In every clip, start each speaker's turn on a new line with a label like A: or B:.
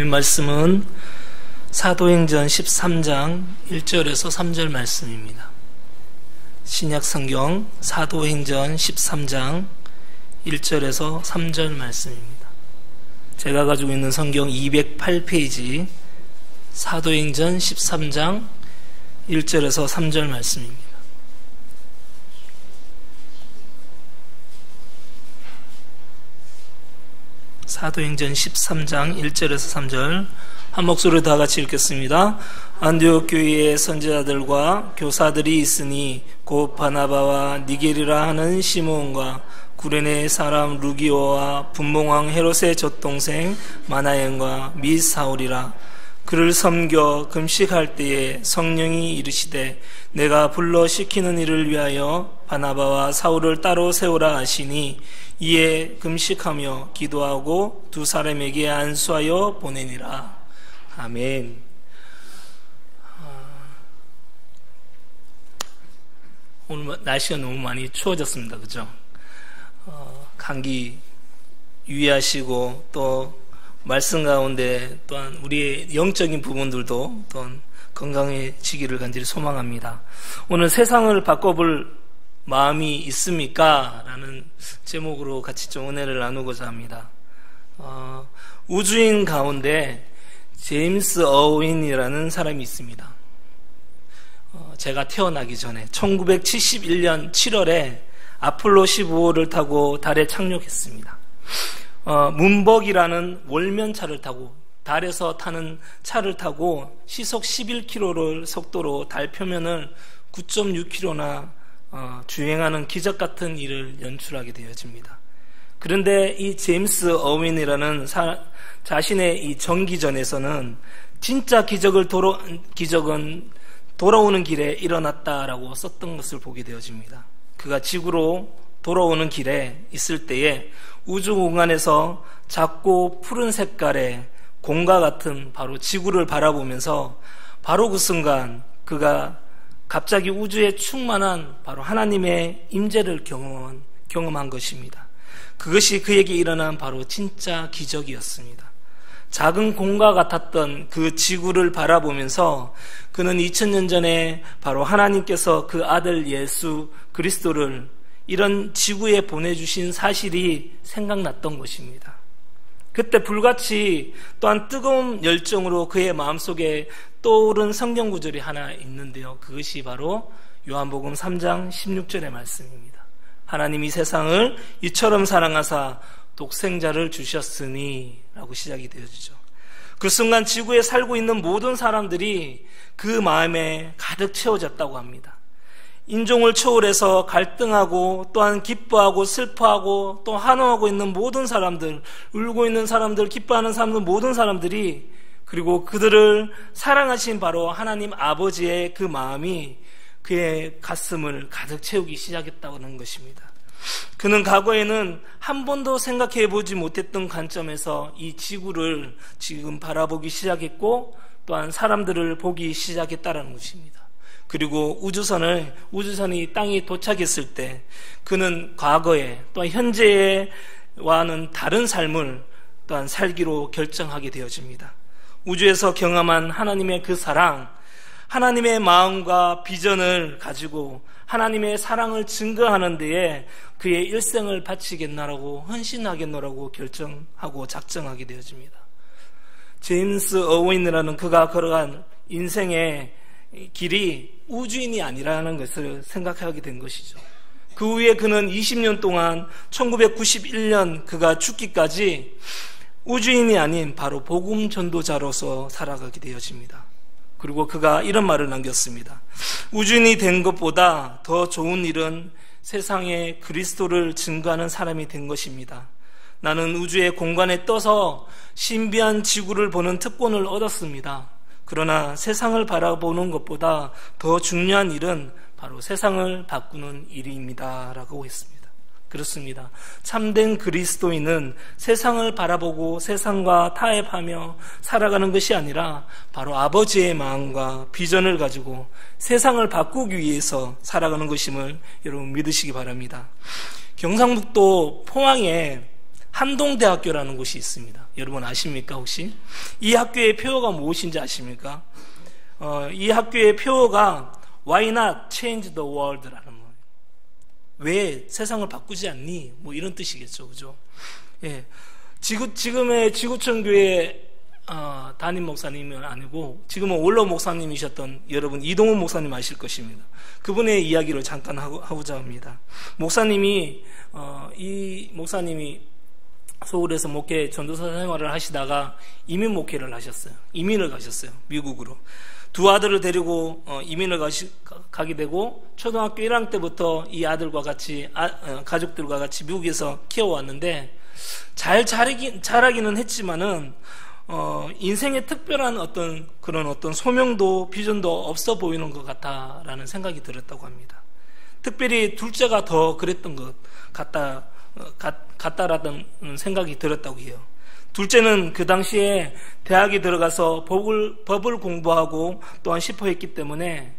A: 말씀은 사도행전 13장 1절에서 3절 말씀입니다. 신약성경 사도행전 13장 1절에서 3절 말씀입니다. 제가 가지고 있는 성경 208페이지 사도행전 13장 1절에서 3절 말씀입니다. 사도행전 13장 1절에서 3절 한 목소리로 다 같이 읽겠습니다. 안디옥 교회의 선지자들과 교사들이 있으니 곧 바나바와 니게리라 하는 시므온과 구레네 사람 루기오와 분봉왕 헤롯의 젖동생 마나엔과 및 사울이라. 그를 섬겨 금식할 때에 성령이 이르시되 내가 불러 시키는 일을 위하여 바나바와 사울을 따로 세우라 하시니 이에 금식하며 기도하고 두 사람에게 안수하여 보내니라. 아멘. 오늘 날씨가 너무 많이 추워졌습니다. 그죠? 감기 유의하시고 또 말씀 가운데 또한 우리의 영적인 부분들도 또한 건강해지기를 간절히 소망합니다. 오늘 세상을 바꿔볼 마음이 있습니까? 라는 제목으로 같이 좀 은혜를 나누고자 합니다. 우주인 가운데 제임스 어윈이라는 사람이 있습니다. 제가 태어나기 전에 1971년 7월에 아폴로 15호를 타고 달에 착륙했습니다. 문벅이라는 월면차를 타고 달에서 타는 차를 타고 시속 11km를 속도로 달 표면을 9.6km나 주행하는 기적 같은 일을 연출하게 되어집니다. 그런데 이 제임스 어윈이라는 자신의 이 정기전에서는 진짜 기적은 돌아오는 길에 일어났다라고 썼던 것을 보게 되어집니다. 그가 지구로 돌아오는 길에 있을 때에 우주 공간에서 작고 푸른 색깔의 공과 같은 바로 지구를 바라보면서 바로 그 순간 그가 갑자기 우주에 충만한 바로 하나님의 임재를 경험한 것입니다. 그것이 그에게 일어난 바로 진짜 기적이었습니다. 작은 공과 같았던 그 지구를 바라보면서 그는 2000년 전에 바로 하나님께서 그 아들 예수 그리스도를 이런 지구에 보내주신 사실이 생각났던 것입니다. 그때 불같이 또한 뜨거운 열정으로 그의 마음속에 떠오른 성경 구절이 하나 있는데요. 그것이 바로 요한복음 3장 16절의 말씀입니다. 하나님이 세상을 이처럼 사랑하사 독생자를 주셨으니 라고 시작이 되어지죠. 그 순간 지구에 살고 있는 모든 사람들이 그 마음에 가득 채워졌다고 합니다. 인종을 초월해서 갈등하고 또한 기뻐하고 슬퍼하고 또 환호하고 있는 모든 사람들, 울고 있는 사람들, 기뻐하는 사람들, 모든 사람들이 그리고 그들을 사랑하신 바로 하나님 아버지의 그 마음이 그의 가슴을 가득 채우기 시작했다는 것입니다. 그는 과거에는 한 번도 생각해 보지 못했던 관점에서 이 지구를 지금 바라보기 시작했고 또한 사람들을 보기 시작했다는 것입니다. 그리고 우주선이 땅에 도착했을 때 그는 과거에 또한 현재와는 다른 삶을 또한 살기로 결정하게 되어집니다. 우주에서 경험한 하나님의 그 사랑, 하나님의 마음과 비전을 가지고 하나님의 사랑을 증거하는 데에 그의 일생을 바치겠노라고 헌신하겠노라고 결정하고 작정하게 되어집니다. 제임스 어윈이라는 그가 걸어간 인생의 길이 우주인이 아니라는 것을 생각하게 된 것이죠. 그 후에 그는 20년 동안 1991년 그가 죽기까지 우주인이 아닌 바로 복음 전도자로서 살아가게 되어집니다. 그리고 그가 이런 말을 남겼습니다. 우주인이 된 것보다 더 좋은 일은 세상에 그리스도를 증거하는 사람이 된 것입니다. 나는 우주의 공간에 떠서 신비한 지구를 보는 특권을 얻었습니다. 그러나 세상을 바라보는 것보다 더 중요한 일은 바로 세상을 바꾸는 일입니다. 라고 했습니다. 그렇습니다. 참된 그리스도인은 세상을 바라보고 세상과 타협하며 살아가는 것이 아니라 바로 아버지의 마음과 비전을 가지고 세상을 바꾸기 위해서 살아가는 것임을 여러분 믿으시기 바랍니다. 경상북도 포항에 한동대학교라는 곳이 있습니다. 여러분 아십니까 혹시? 이 학교의 표어가 무엇인지 아십니까? 이 학교의 표어가 Why not change the world라는 거예요. 왜 세상을 바꾸지 않니? 뭐 이런 뜻이겠죠, 그죠? 예, 지금의 지구촌교회 담임 목사님은 아니고 지금은 원로 목사님이셨던 여러분 이동훈 목사님 아실 것입니다. 그분의 이야기를 잠깐 하고자 합니다. 이 목사님이 서울에서 목회 전도사 생활을 하시다가 이민 목회를 하셨어요. 이민을 가셨어요. 미국으로. 두 아들을 데리고 이민을 가게 되고 초등학교 1학년 때부터 이 아들과 같이 가족들과 같이 미국에서 키워왔는데 잘 자라기는 했지만은 인생에 특별한 어떤 소명도 비전도 없어 보이는 것 같다라는 생각이 들었다고 합니다. 특별히 둘째가 더 그랬던 것 같다라는 생각이 들었다고 해요. 둘째는 그 당시에 대학에 들어가서 법을 공부하고 또한 싶어 했기 때문에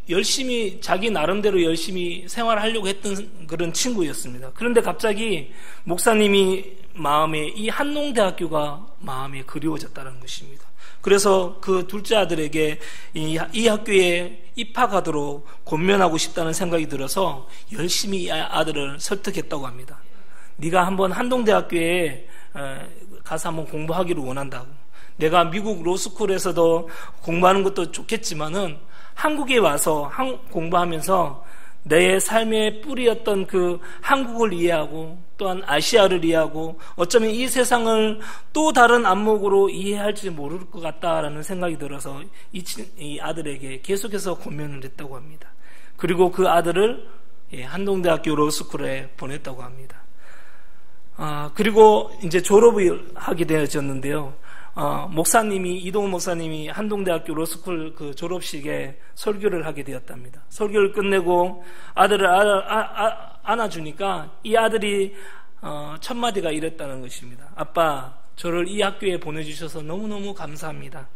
A: 열심히 자기 나름대로 열심히 생활하려고 했던 그런 친구였습니다. 그런데 갑자기 목사님이 마음에 이 한농대학교가 마음에 그리워졌다는 것입니다. 그래서 그 둘째 아들에게 이 학교에 입학하도록 권면하고 싶다는 생각이 들어서 열심히 이 아들을 설득했다고 합니다. 네가 한번 한동대학교에 가서 한번 공부하기를 원한다고. 내가 미국 로스쿨에서도 공부하는 것도 좋겠지만은 한국에 와서 공부하면서 내 삶의 뿌리였던 그 한국을 이해하고 또한 아시아를 이해하고 어쩌면 이 세상을 또 다른 안목으로 이해할지 모를 것 같다라는 생각이 들어서 이 아들에게 계속해서 권면을 했다고 합니다. 그리고 그 아들을 한동대학교 로스쿨에 보냈다고 합니다. 그리고 이제 졸업을 하게 되어졌는데요. 이동훈 목사님이 한동대학교 로스쿨 그 졸업식에 설교를 하게 되었답니다. 설교를 끝내고 아들을 안아주니까 이 아들이 첫 마디가 이랬다는 것입니다. 아빠, 저를 이 학교에 보내주셔서 너무너무 감사합니다.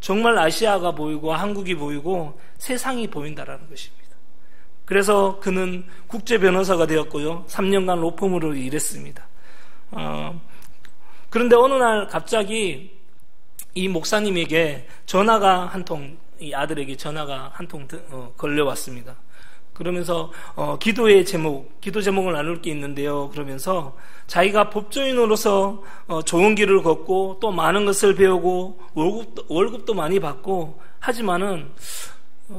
A: 정말 아시아가 보이고 한국이 보이고 세상이 보인다라는 것입니다. 그래서 그는 국제 변호사가 되었고요. 3년간 로펌으로 일했습니다. 그런데 어느 날 갑자기 이 목사님에게 전화가 한 통, 이 아들에게 전화가 한 통 걸려왔습니다. 그러면서 기도 제목을 나눌 게 있는데요. 그러면서 자기가 법조인으로서 좋은 길을 걷고 또 많은 것을 배우고 월급도 많이 받고 하지만은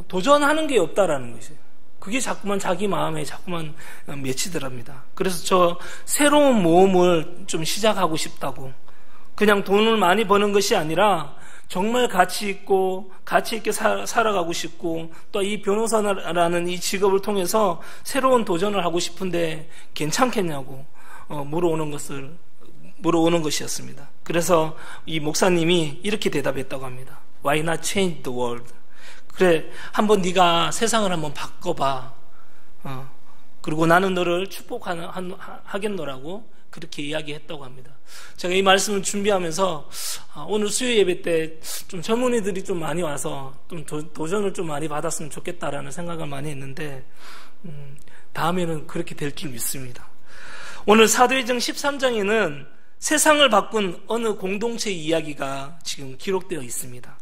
A: 도전하는 게 없다라는 것이에요. 그게 자꾸만 자기 마음에 자꾸만 맺히더랍니다. 그래서 저 새로운 모험을 좀 시작하고 싶다고. 그냥 돈을 많이 버는 것이 아니라 정말 가치 있게 살아가고 싶고 또 이 변호사라는 이 직업을 통해서 새로운 도전을 하고 싶은데 괜찮겠냐고 물어오는 것이었습니다. 그래서 이 목사님이 이렇게 대답했다고 합니다. Why not change the world? 그래, 한번 네가 세상을 한번 바꿔봐. 그리고 나는 너를 축복하겠노라고 그렇게 이야기했다고 합니다. 제가 이 말씀을 준비하면서 오늘 수요 예배 때 좀 젊은이들이 좀 많이 와서 좀 도전을 좀 많이 받았으면 좋겠다라는 생각을 많이 했는데 다음에는 그렇게 될 줄 믿습니다. 오늘 사도행전 13장에는 세상을 바꾼 어느 공동체의 이야기가 지금 기록되어 있습니다.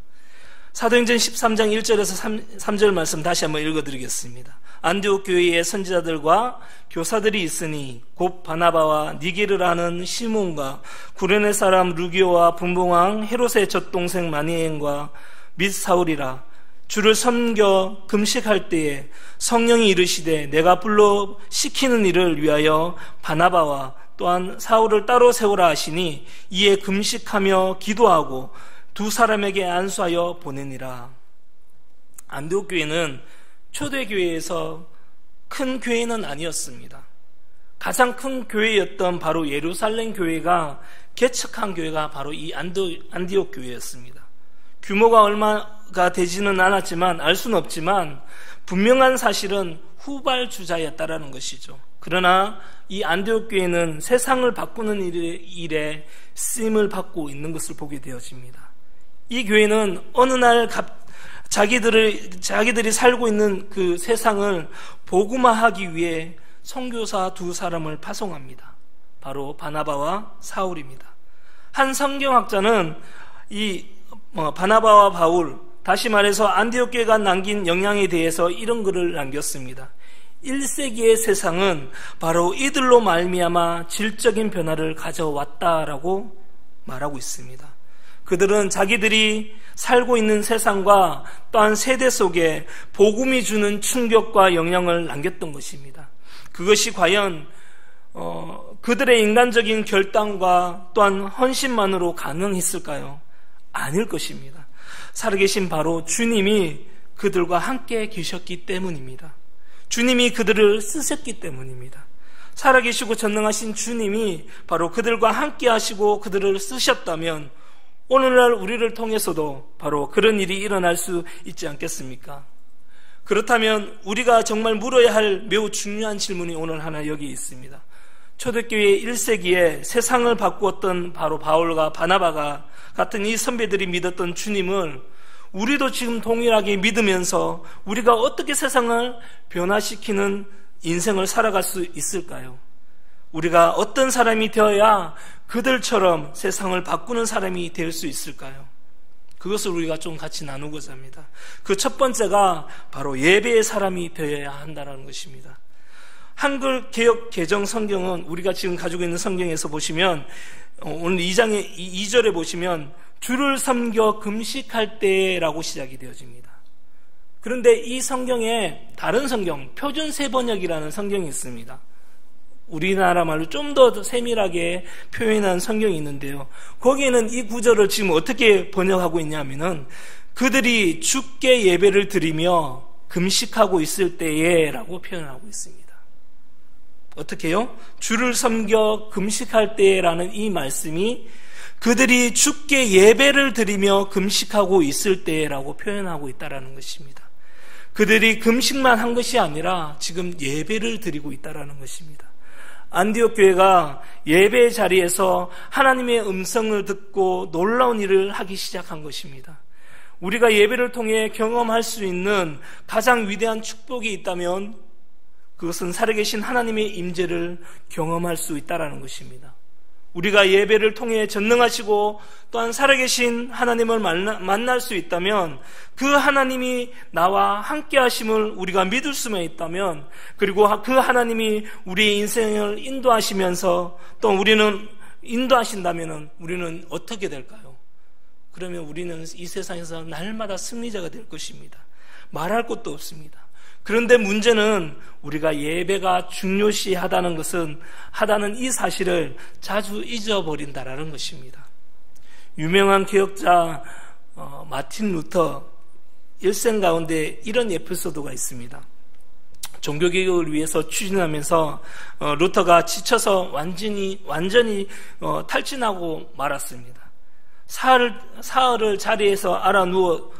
A: 사도행전 13장 1절에서 3절 말씀 다시 한번 읽어드리겠습니다. 안디옥 교회의 선지자들과 교사들이 있으니 곧 바나바와 니게를 아는 시몬과 구레네 사람 루기오와 분봉왕 헤롯의 젖동생 마니엔과 및 사울이라. 주를 섬겨 금식할 때에 성령이 이르시되 내가 불러 시키는 일을 위하여 바나바와 또한 사울을 따로 세우라 하시니 이에 금식하며 기도하고 두 사람에게 안수하여 보내니라. 안디옥 교회는 초대교회에서 큰 교회는 아니었습니다. 가장 큰 교회였던 바로 예루살렘 교회가 개척한 교회가 바로 이 안디옥 교회였습니다. 규모가 얼마가 되지는 않았지만 알 수는 없지만 분명한 사실은 후발주자였다라는 것이죠. 그러나 이 안디옥 교회는 세상을 바꾸는 일에 쓰임을 받고 있는 것을 보게 되어집니다. 이 교회는 어느 날 자기들이 살고 있는 그 세상을 복음화하기 위해 선교사 두 사람을 파송합니다. 바로 바나바와 사울입니다. 한 성경학자는 이 바나바와 바울, 다시 말해서 안디옥 교회가 남긴 영향에 대해서 이런 글을 남겼습니다. 1세기의 세상은 바로 이들로 말미암아 질적인 변화를 가져왔다라고 말하고 있습니다. 그들은 자기들이 살고 있는 세상과 또한 세대 속에 복음이 주는 충격과 영향을 남겼던 것입니다. 그것이 과연 그들의 인간적인 결단과 또한 헌신만으로 가능했을까요? 아닐 것입니다. 살아계신 바로 주님이 그들과 함께 계셨기 때문입니다. 주님이 그들을 쓰셨기 때문입니다. 살아계시고 전능하신 주님이 바로 그들과 함께 하시고 그들을 쓰셨다면 오늘날 우리를 통해서도 바로 그런 일이 일어날 수 있지 않겠습니까? 그렇다면 우리가 정말 물어야 할 매우 중요한 질문이 오늘 하나 여기 있습니다. 초대교회 1세기에 세상을 바꾸었던 바로 바울과 바나바가 같은 이 선배들이 믿었던 주님을 우리도 지금 동일하게 믿으면서 우리가 어떻게 세상을 변화시키는 인생을 살아갈 수 있을까요? 우리가 어떤 사람이 되어야 그들처럼 세상을 바꾸는 사람이 될 수 있을까요? 그것을 우리가 좀 같이 나누고자 합니다. 그 첫 번째가 바로 예배의 사람이 되어야 한다는 것입니다. 한글 개역 개정 성경은 우리가 지금 가지고 있는 성경에서 보시면 오늘 2장의 2절에 보시면 주를 섬겨 금식할 때라고 시작이 되어집니다. 그런데 이 성경에 다른 성경, 표준세번역이라는 성경이 있습니다. 우리나라 말로 좀 더 세밀하게 표현한 성경이 있는데요. 거기에는 이 구절을 지금 어떻게 번역하고 있냐면은 그들이 주께 예배를 드리며 금식하고 있을 때에 라고 표현하고 있습니다. 어떻게요? 주를 섬겨 금식할 때라는 이 말씀이 그들이 주께 예배를 드리며 금식하고 있을 때라고 표현하고 있다는 것입니다. 그들이 금식만 한 것이 아니라 지금 예배를 드리고 있다는 것입니다. 안디옥 교회가 예배 자리에서 하나님의 음성을 듣고 놀라운 일을 하기 시작한 것입니다. 우리가 예배를 통해 경험할 수 있는 가장 위대한 축복이 있다면 그것은 살아계신 하나님의 임재를 경험할 수 있다는 것입니다. 우리가 예배를 통해 전능하시고 또한 살아계신 하나님을 만날 수 있다면 그 하나님이 나와 함께 하심을 우리가 믿을 수만 있다면 그리고 그 하나님이 우리의 인생을 인도하시면서 또 우리는 인도하신다면 우리는 어떻게 될까요? 그러면 우리는 이 세상에서 날마다 승리자가 될 것입니다. 말할 것도 없습니다. 그런데 문제는 우리가 예배가 중요시하다는 이 사실을 자주 잊어버린다라는 것입니다. 유명한 개혁자 마틴 루터 일생 가운데 이런 에피소드가 있습니다. 종교개혁을 위해서 추진하면서 루터가 지쳐서 완전히 탈진하고 말았습니다. 사흘을 자리에서 알아 누워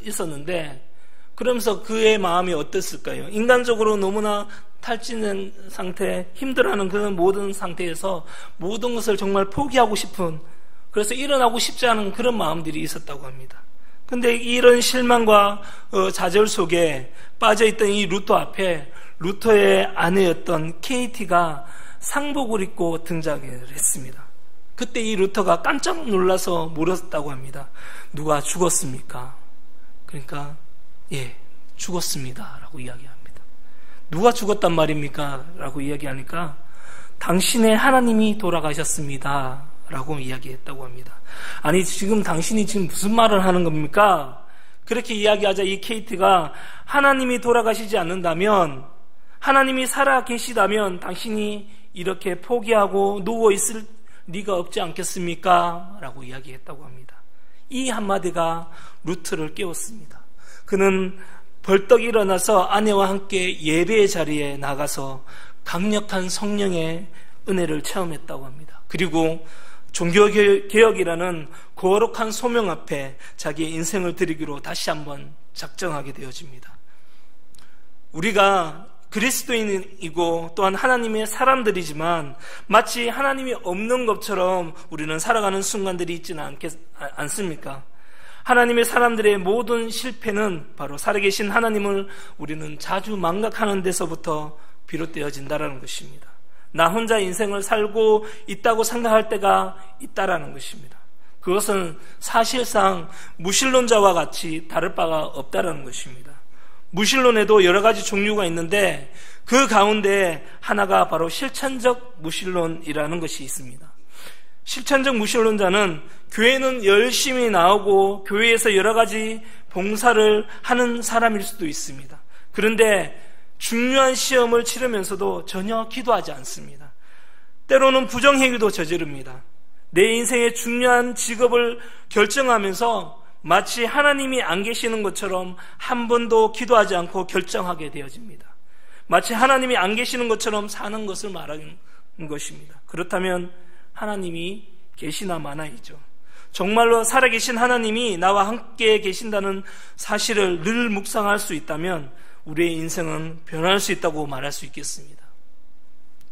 A: 있었는데 그러면서 그의 마음이 어땠을까요? 인간적으로 너무나 탈진한 상태, 힘들어하는 그런 모든 상태에서 모든 것을 정말 포기하고 싶은, 그래서 일어나고 싶지 않은 그런 마음들이 있었다고 합니다. 근데 이런 실망과 좌절 속에 빠져있던 이 루터 앞에 루터의 아내였던 케이티가 상복을 입고 등장을 했습니다. 그때 이 루터가 깜짝 놀라서 물었다고 합니다. 누가 죽었습니까? 그러니까 예, 죽었습니다 라고 이야기합니다. 누가 죽었단 말입니까? 라고 이야기하니까 당신의 하나님이 돌아가셨습니다 라고 이야기했다고 합니다. 아니 지금 당신이 지금 무슨 말을 하는 겁니까? 그렇게 이야기하자 이 케이트가 하나님이 돌아가시지 않는다면, 하나님이 살아 계시다면 당신이 이렇게 포기하고 누워있을 리가 없지 않겠습니까? 라고 이야기했다고 합니다. 이 한마디가 루트를 깨웠습니다. 그는 벌떡 일어나서 아내와 함께 예배의 자리에 나가서 강력한 성령의 은혜를 체험했다고 합니다. 그리고 종교개혁이라는 거룩한 소명 앞에 자기의 인생을 드리기로 다시 한번 작정하게 되어집니다. 우리가 그리스도인이고 또한 하나님의 사람들이지만 마치 하나님이 없는 것처럼 우리는 살아가는 순간들이 있지는 않습니까? 하나님의 사람들의 모든 실패는 바로 살아계신 하나님을 우리는 자주 망각하는 데서부터 비롯되어진다는 것입니다. 나 혼자 인생을 살고 있다고 생각할 때가 있다라는 것입니다. 그것은 사실상 무신론자와 같이 다를 바가 없다라는 것입니다. 무신론에도 여러 가지 종류가 있는데 그 가운데 하나가 바로 실천적 무신론이라는 것이 있습니다. 실천적 무신론자는 교회는 열심히 나오고 교회에서 여러 가지 봉사를 하는 사람일 수도 있습니다. 그런데 중요한 시험을 치르면서도 전혀 기도하지 않습니다. 때로는 부정행위도 저지릅니다. 내 인생의 중요한 직업을 결정하면서 마치 하나님이 안 계시는 것처럼 한 번도 기도하지 않고 결정하게 되어집니다. 마치 하나님이 안 계시는 것처럼 사는 것을 말하는 것입니다. 그렇다면 하나님이 계시나 마나이죠. 정말로 살아계신 하나님이 나와 함께 계신다는 사실을 늘 묵상할 수 있다면 우리의 인생은 변할 수 있다고 말할 수 있겠습니다.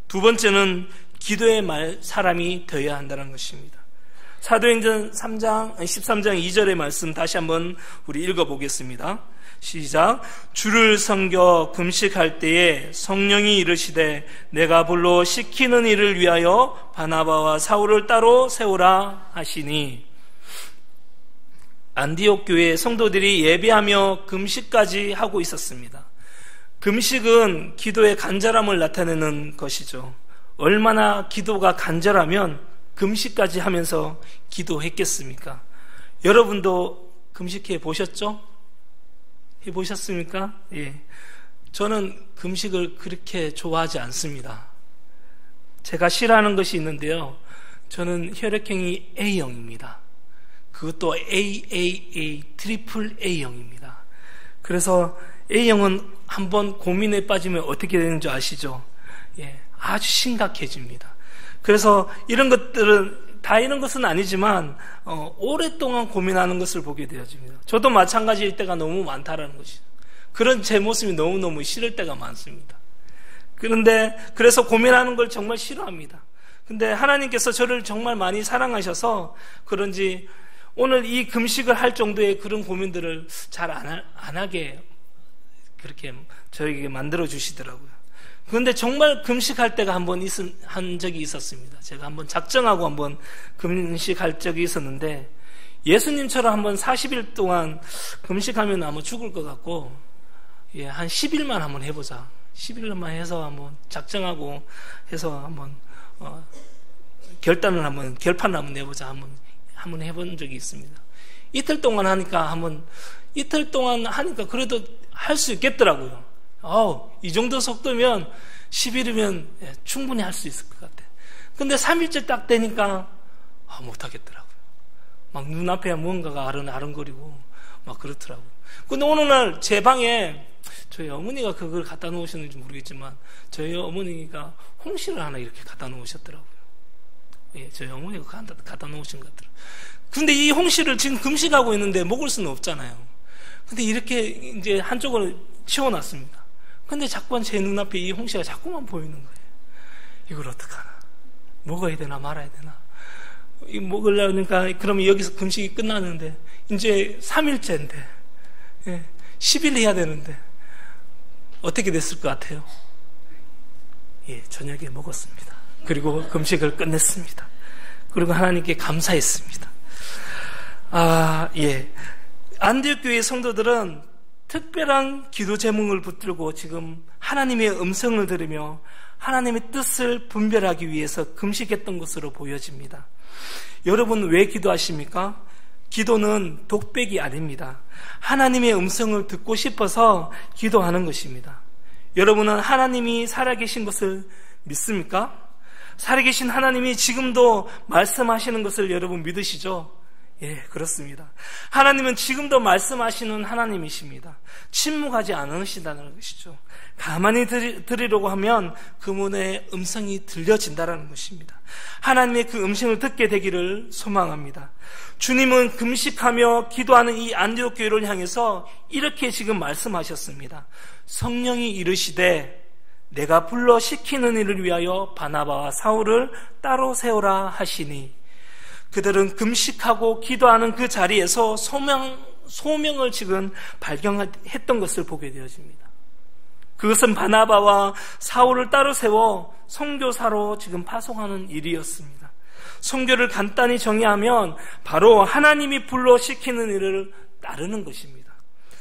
A: 두 번째는 기도의 사람이 되어야 한다는 것입니다. 사도행전 13장 2절의 말씀 다시 한번 우리 읽어보겠습니다. 시작. 주를 섬겨 금식할 때에 성령이 이르시되 내가 불러 시키는 일을 위하여 바나바와 사울을 따로 세우라 하시니. 안디옥 교회 성도들이 예배하며 금식까지 하고 있었습니다. 금식은 기도의 간절함을 나타내는 것이죠. 얼마나 기도가 간절하면 금식까지 하면서 기도했겠습니까? 여러분도 금식해 보셨죠? 해 보셨습니까? 예. 저는 금식을 그렇게 좋아하지 않습니다. 제가 싫어하는 것이 있는데요. 저는 혈액형이 A형입니다. 그것도 AAA, 트리플 A형입니다. 그래서 A형은 한번 고민에 빠지면 어떻게 되는 줄 아시죠? 예, 아주 심각해집니다. 그래서 이런 것들은 다 이런 것은 아니지만 오랫동안 고민하는 것을 보게 되어집니다. 저도 마찬가지일 때가 너무 많다라는 것이죠. 그런 제 모습이 너무너무 싫을 때가 많습니다. 그런데 그래서 고민하는 걸 정말 싫어합니다. 근데 하나님께서 저를 정말 많이 사랑하셔서 그런지 오늘 이 금식을 할 정도의 그런 고민들을 잘 안 하게 그렇게 저에게 만들어 주시더라고요. 그런데 정말 금식할 때가 한 적이 있었습니다. 제가 한번 작정하고 한번 금식할 적이 있었는데 예수님처럼 한번 40일 동안 금식하면 아마 죽을 것 같고 한 10일만 한번 해보자. 11일만 해서 한번 작정하고 해서 한번 결판을 한번 내보자. 한번 해본 적이 있습니다. 이틀 동안 하니까 그래도 할 수 있겠더라고요. 이 정도 속도면 10일이면 충분히 할 수 있을 것 같아. 근데 3일째 딱 되니까 못하겠더라고요. 막 눈앞에 뭔가가 아른아른거리고 막 그렇더라고요. 근데 어느 날 제 방에 저희 어머니가 그걸 갖다 놓으셨는지 모르겠지만 저희 어머니가 홍시를 하나 이렇게 갖다 놓으셨더라고요. 예, 저희 어머니가 갖다 놓으신 것 같더라고요. 근데 이 홍시를 지금 금식하고 있는데 먹을 수는 없잖아요. 근데 이렇게 이제 한쪽을 치워놨습니다. 근데 자꾸만 제 눈앞에 이 홍시가 자꾸만 보이는 거예요. 이걸 어떡하나? 먹어야 되나 말아야 되나? 먹으려니까 그러면 여기서 금식이 끝나는데 이제 3일째인데 10일 해야 되는데 어떻게 됐을 것 같아요? 예, 저녁에 먹었습니다. 그리고 금식을 끝냈습니다. 그리고 하나님께 감사했습니다. 안디옥 교회 성도들은 특별한 기도 제목을 붙들고 지금 하나님의 음성을 들으며 하나님의 뜻을 분별하기 위해서 금식했던 것으로 보여집니다. 여러분 왜 기도하십니까? 기도는 독백이 아닙니다. 하나님의 음성을 듣고 싶어서 기도하는 것입니다. 여러분은 하나님이 살아계신 것을 믿습니까? 살아계신 하나님이 지금도 말씀하시는 것을 여러분 믿으시죠? 예, 그렇습니다. 하나님은 지금도 말씀하시는 하나님이십니다. 침묵하지 않으신다는 것이죠. 가만히 들으려고 하면 그분의 음성이 들려진다는 것입니다. 하나님의 그 음성을 듣게 되기를 소망합니다. 주님은 금식하며 기도하는 이 안디옥 교회를 향해서 이렇게 지금 말씀하셨습니다. 성령이 이르시되 내가 불러 시키는 일을 위하여 바나바와 사울을 따로 세우라 하시니. 그들은 금식하고 기도하는 그 자리에서 소명을 지금 발견했던 것을 보게 되어집니다. 그것은 바나바와 사울을 따로 세워 선교사로 지금 파송하는 일이었습니다. 선교를 간단히 정의하면 바로 하나님이 불러 시키는 일을 따르는 것입니다.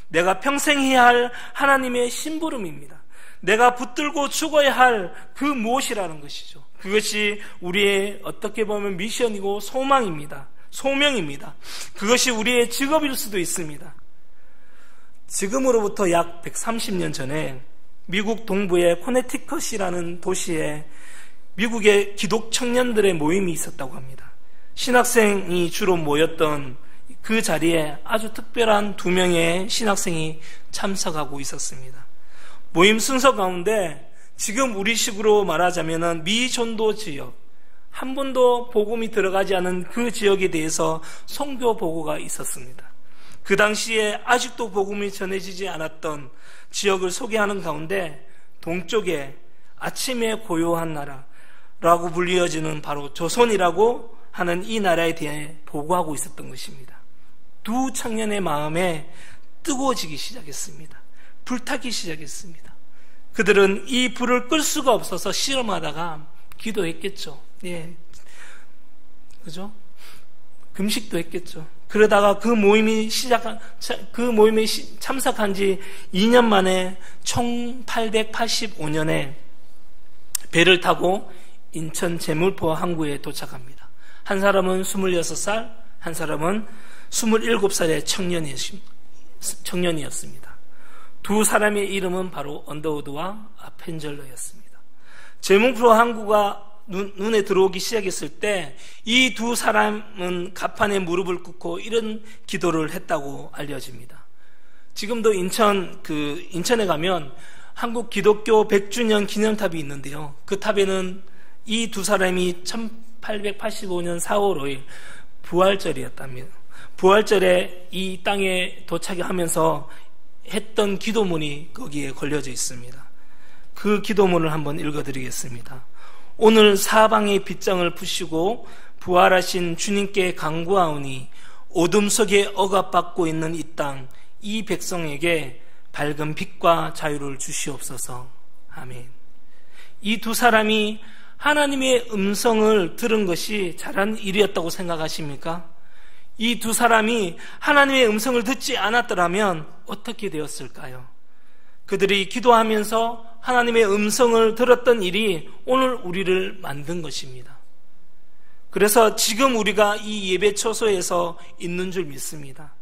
A: 내가 평생 해야 할 하나님의 심부름입니다. 내가 붙들고 죽어야 할 그 무엇이라는 것이죠. 그것이 우리의 어떻게 보면 미션이고 소망입니다. 소명입니다. 그것이 우리의 직업일 수도 있습니다. 지금으로부터 약 130년 전에 미국 동부의 코네티컷이라는 도시에 미국의 기독 청년들의 모임이 있었다고 합니다. 신학생이 주로 모였던 그 자리에 아주 특별한 2명의 신학생이 참석하고 있었습니다. 모임 순서 가운데 지금 우리식으로 말하자면 미전도 지역, 한 번도 복음이 들어가지 않은 그 지역에 대해서 선교 보고가 있었습니다. 그 당시에 아직도 복음이 전해지지 않았던 지역을 소개하는 가운데 동쪽에 아침에 고요한 나라라고 불리어지는 바로 조선이라고 하는 이 나라에 대해 보고하고 있었던 것입니다. 두 청년의 마음에 뜨거워지기 시작했습니다. 불타기 시작했습니다. 그들은 이 불을 끌 수가 없어서 실험하다가 기도했겠죠. 예. 그죠? 금식도 했겠죠. 그러다가 그 모임에 참석한 지 2년 만에 1885년에 배를 타고 인천 제물포 항구에 도착합니다. 한 사람은 26살, 한 사람은 27살의 청년이었습니다. 두 사람의 이름은 바로 언더우드와 아펜젤러였습니다. 제물포 항구가 눈에 들어오기 시작했을 때 이 두 사람은 갑판에 무릎을 꿇고 이런 기도를 했다고 알려집니다. 지금도 인천에 가면 한국 기독교 100주년 기념탑이 있는데요. 그 탑에는 이 두 사람이 1885년 4월 5일 부활절이었답니다. 부활절에 이 땅에 도착하면서 했던 기도문이 거기에 걸려져 있습니다. 그 기도문을 한번 읽어드리겠습니다. 오늘 사방의 빗장을 푸시고 부활하신 주님께 간구하오니 어둠 속에 억압받고 있는 이 땅, 이 백성에게 밝은 빛과 자유를 주시옵소서. 아멘. 이 두 사람이 하나님의 음성을 들은 것이 잘한 일이었다고 생각하십니까? 이 두 사람이 하나님의 음성을 듣지 않았더라면 어떻게 되었을까요? 그들이 기도하면서 하나님의 음성을 들었던 일이 오늘 우리를 만든 것입니다. 그래서 지금 우리가 이 예배 처소에서 있는 줄 믿습니다.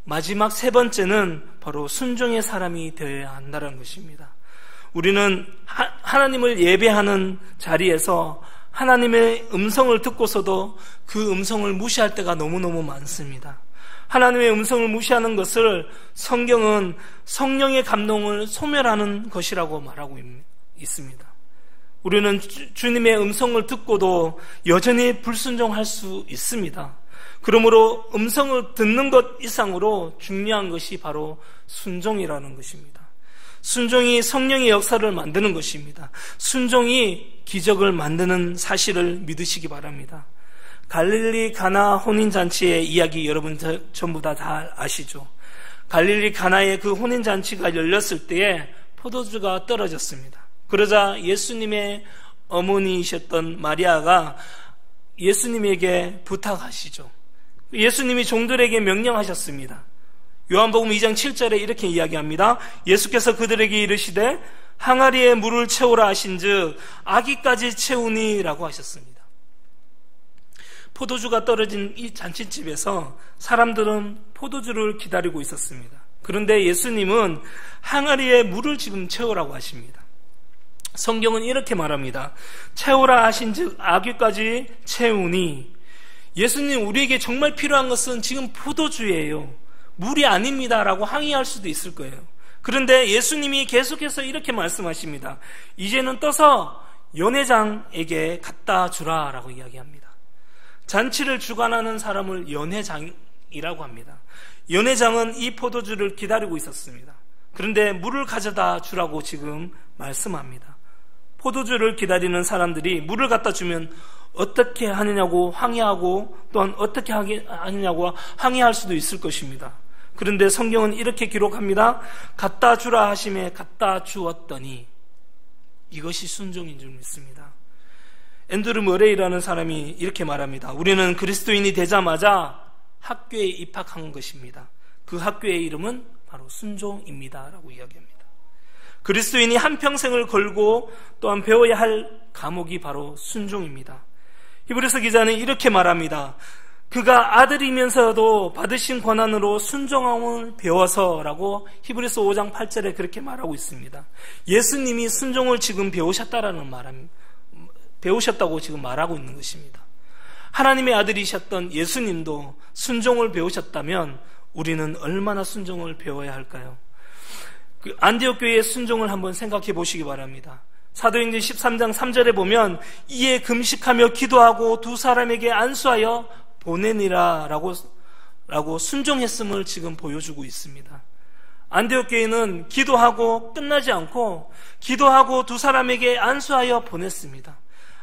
A: 마지막 세 번째는 바로 순종의 사람이 되어야 한다는 것입니다. 우리는 하나님을 예배하는 자리에서 하나님의 음성을 듣고서도 그 음성을 무시할 때가 너무너무 많습니다. 하나님의 음성을 무시하는 것을 성경은 성령의 감동을 소멸하는 것이라고 말하고 있습니다. 우리는 주님의 음성을 듣고도 여전히 불순종할 수 있습니다. 그러므로 음성을 듣는 것 이상으로 중요한 것이 바로 순종이라는 것입니다. 순종이 성령의 역사를 만드는 것입니다. 순종이 기적을 만드는 사실을 믿으시기 바랍니다. 갈릴리 가나 혼인잔치의 이야기 여러분 전부 다 잘 아시죠? 갈릴리 가나의 그 혼인잔치가 열렸을 때에 포도주가 떨어졌습니다. 그러자 예수님의 어머니이셨던 마리아가 예수님에게 부탁하시죠. 예수님이 종들에게 명령하셨습니다. 요한복음 2장 7절에 이렇게 이야기합니다. 예수께서 그들에게 이르시되 항아리에 물을 채우라 하신즉 아기까지 채우니 라고 하셨습니다. 포도주가 떨어진 이 잔치집에서 사람들은 포도주를 기다리고 있었습니다. 그런데 예수님은 항아리에 물을 지금 채우라고 하십니다. 성경은 이렇게 말합니다. 채우라 하신즉 아기까지 채우니. 예수님, 우리에게 정말 필요한 것은 지금 포도주예요. 물이 아닙니다 라고 항의할 수도 있을 거예요. 그런데 예수님이 계속해서 이렇게 말씀하십니다. 이제는 떠서 연회장에게 갖다 주라 라고 이야기합니다. 잔치를 주관하는 사람을 연회장이라고 합니다. 연회장은 이 포도주를 기다리고 있었습니다. 그런데 물을 가져다 주라고 지금 말씀합니다. 포도주를 기다리는 사람들이 물을 갖다 주면 어떻게 하느냐고 항의하고 또한 어떻게 하느냐고 항의할 수도 있을 것입니다. 그런데 성경은 이렇게 기록합니다. 갖다 주라 하심에 갖다 주었더니, 이것이 순종인 줄 믿습니다. 앤드루 머레이라는 사람이 이렇게 말합니다. 우리는 그리스도인이 되자마자 학교에 입학한 것입니다. 그 학교의 이름은 바로 순종입니다 라고 이야기합니다. 그리스도인이 한평생을 걸고 또한 배워야 할 과목이 바로 순종입니다. 히브리서 기자는 이렇게 말합니다. 그가 아들이면서도 받으신 권한으로 순종함을 배워서라고 히브리서 5장 8절에 그렇게 말하고 있습니다. 예수님이 순종을 지금 배우셨다고 지금 말하고 있는 것입니다. 하나님의 아들이셨던 예수님도 순종을 배우셨다면 우리는 얼마나 순종을 배워야 할까요? 그 안디옥 교회의 순종을 한번 생각해 보시기 바랍니다. 사도행전 13장 3절에 보면 이에 금식하며 기도하고 두 사람에게 안수하여 보내니라 라고 순종했음을 지금 보여주고 있습니다. 안디옥 교회는 기도하고 끝나지 않고 기도하고 두 사람에게 안수하여 보냈습니다.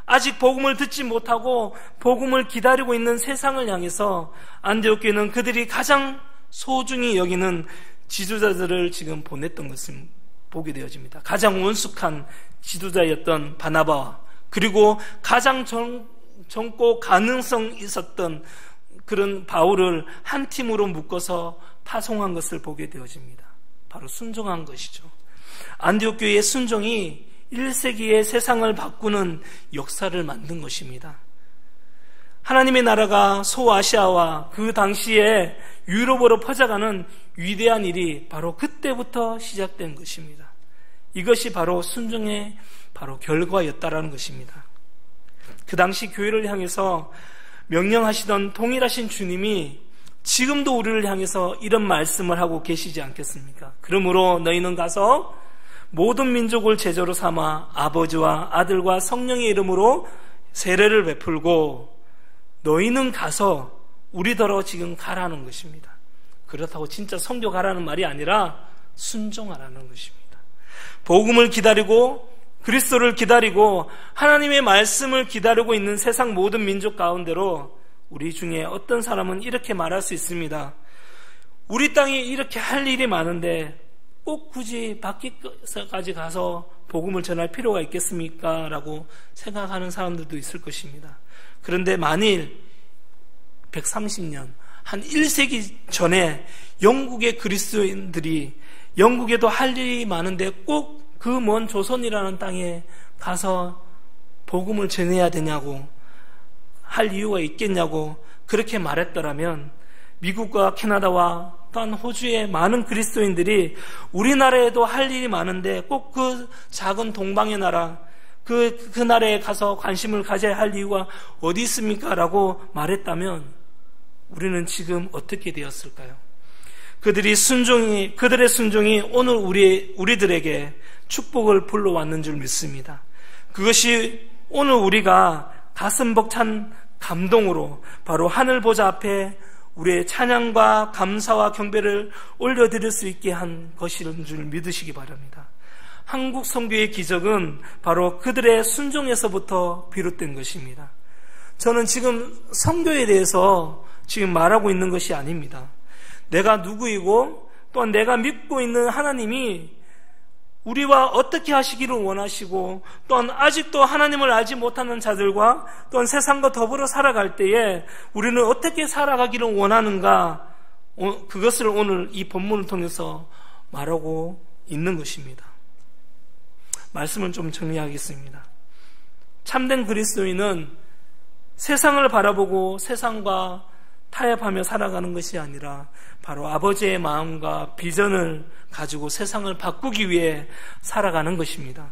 A: 아직 복음을 듣지 못하고 복음을 기다리고 있는 세상을 향해서 안디옥 교회는 그들이 가장 소중히 여기는 지도자들을 지금 보냈던 것을 보게 되어집니다. 가장 원숙한 지도자였던 바나바와 그리고 가장 젊고 가능성 있었던 그런 바울을 한 팀으로 묶어서 파송한 것을 보게 되어집니다. 바로 순종한 것이죠. 안디옥 교회의 순종이 1세기의 세상을 바꾸는 역사를 만든 것입니다. 하나님의 나라가 소아시아와 그 당시에 유럽으로 퍼져가는 위대한 일이 바로 그때부터 시작된 것입니다. 이것이 바로 순종의 바로 결과였다라는 것입니다. 그 당시 교회를 향해서 명령하시던 동일하신 주님이 지금도 우리를 향해서 이런 말씀을 하고 계시지 않겠습니까? 그러므로 너희는 가서 모든 민족을 제자로 삼아 아버지와 아들과 성령의 이름으로 세례를 베풀고 너희는 가서 우리더러 지금 가라는 것입니다. 그렇다고 진짜 선교 가라는 말이 아니라 순종하라는 것입니다. 복음을 기다리고 그리스도를 기다리고 하나님의 말씀을 기다리고 있는 세상 모든 민족 가운데로 우리 중에 어떤 사람은 이렇게 말할 수 있습니다. 우리 땅에 이렇게 할 일이 많은데 꼭 굳이 밖에까지 가서 복음을 전할 필요가 있겠습니까? 라고 생각하는 사람들도 있을 것입니다. 그런데 만일 130년, 한 1세기 전에 영국의 그리스도인들이 영국에도 할 일이 많은데 꼭 그 먼 조선이라는 땅에 가서 복음을 전해야 되냐고 할 이유가 있겠냐고 그렇게 말했더라면 미국과 캐나다와 또한 호주의 많은 그리스도인들이 우리나라에도 할 일이 많은데 꼭 그 작은 동방의 나라 그 나라에 가서 관심을 가져야 할 이유가 어디 있습니까? 라고 말했다면 우리는 지금 어떻게 되었을까요? 그들의 순종이 오늘 우리들에게 축복을 불러왔는 줄 믿습니다. 그것이 오늘 우리가 가슴 벅찬 감동으로 바로 하늘 보좌 앞에 우리의 찬양과 감사와 경배를 올려드릴 수 있게 한 것인 줄 믿으시기 바랍니다. 한국 선교의 기적은 바로 그들의 순종에서부터 비롯된 것입니다. 저는 지금 선교에 대해서 지금 말하고 있는 것이 아닙니다. 내가 누구이고 또한 내가 믿고 있는 하나님이 우리와 어떻게 하시기를 원하시고 또한 아직도 하나님을 알지 못하는 자들과 또한 세상과 더불어 살아갈 때에 우리는 어떻게 살아가기를 원하는가, 그것을 오늘 이 본문을 통해서 말하고 있는 것입니다. 말씀을 좀 정리하겠습니다. 참된 그리스도인은 세상을 바라보고 세상과 타협하며 살아가는 것이 아니라 바로 아버지의 마음과 비전을 가지고 세상을 바꾸기 위해 살아가는 것입니다.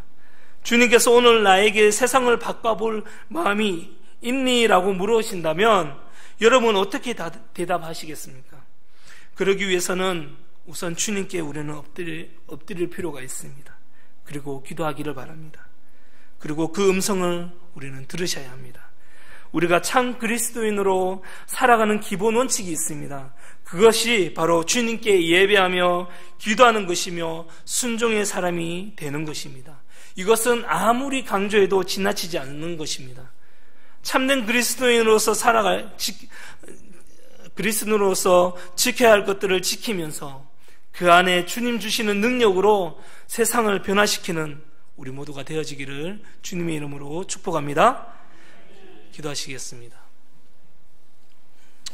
A: 주님께서 오늘 나에게 세상을 바꿔볼 마음이 있니? 라고 물으신다면 여러분 어떻게 대답하시겠습니까? 그러기 위해서는 우선 주님께 우리는 엎드릴 필요가 있습니다. 그리고 기도하기를 바랍니다. 그리고 그 음성을 우리는 들으셔야 합니다. 우리가 참 그리스도인으로 살아가는 기본 원칙이 있습니다. 그것이 바로 주님께 예배하며 기도하는 것이며 순종의 사람이 되는 것입니다. 이것은 아무리 강조해도 지나치지 않는 것입니다. 참된 그리스도인으로서 그리스도인으로서 지켜야 할 것들을 지키면서 그 안에 주님 주시는 능력으로 세상을 변화시키는 우리 모두가 되어지기를 주님의 이름으로 축복합니다. 기도하시겠습니다.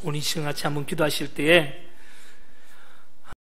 A: 오늘 이 시간 같이 한번 기도하실 때에